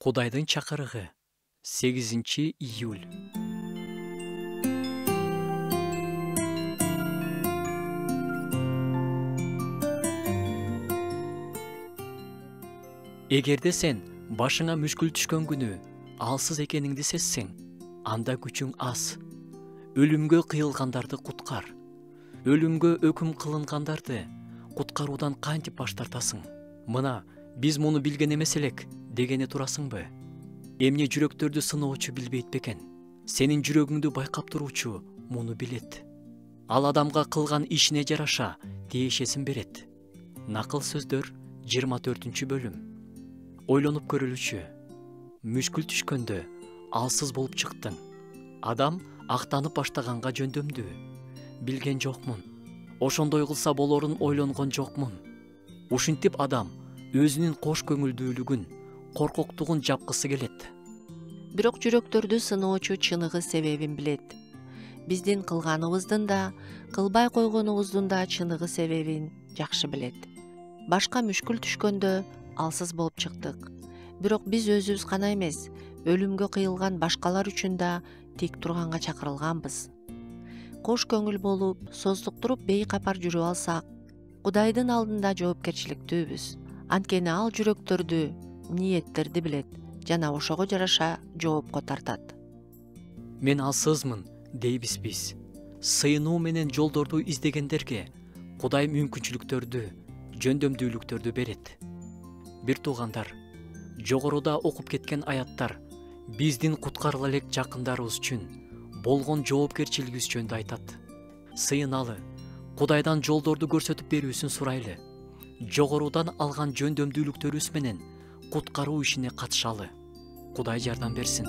Кудайдын чакырыгы 8-июль. Эгерде сен башыңа мүшкүл түшкөн күнү алсыз экениңди сезсең, анда күчүң аз. Өлүмгө кыйылгандарды куткар. Өлүмгө өкүм кылынгандарды куткаруудан кантип баш тартасың? Мына биз муну билген эмес элек дегени турасыңбы? Эмне жүрөктөрдү сыноочу билбейт бекен? Сенин жүрөгүңдү байкап туруучу муну билет. Ал адамга кылган ишине жараша тиешесин берет. Накыл сөздөр 24-бөлүм. Ойлонуп көрүлүчү. Мүшкүл түшкөндө алсыз болуп чыктың. Адам актанып баштаганга жөндөмдү. Билген жокмун. Ошондой кылса болорун ойлонгон жокмун. Ушинтип адам өзүнүн кош көңүлдүүлүгүн, коркоктугун жапкысы келет. Бирок жүрөктөрдү сыноочу чыныгы себебин билет. Биздин кылганыбыздын да, кылбай койгонубуздун да чыныгы себебин жакшы билет. Башка мүшкүл түшкөндө алсыз болуп чыктык. Бирок биз өзүбүз гана эмес, өлүмгө кыйылган башкалар үчүн да тик турганга чакырылганбыз. Кош көңүл болуп, создуктуруп бейкапар жүрүп алсак, Кудайдын алдында жоопкерчиликтүүбүз. Анткени ал жүрөктөрдү, ниеттерди билет жана ошого жараша жоопко тартат. Мен алсызмын дейбиз биз. Сыйынуу менен жолдорду издегендерге Кудай мүмкүнчүлүктөрдү, жөндөмдүүлүктөрдү берет. Бир туугандар, жогоруда окуп кеткен аяттар биздин куткарыла элек жакындарыбыз үчүн болгон жоопкерчилигибиз жөнүндө айтат. Сыйыналы, Кудайдан жолдорду көрсөтүп берүүсүн сурайлы. Жогорудан алган жөндөмдүүлүктөрүбүз менен куткаруу ишине катышалы. Кудай жардам берсин.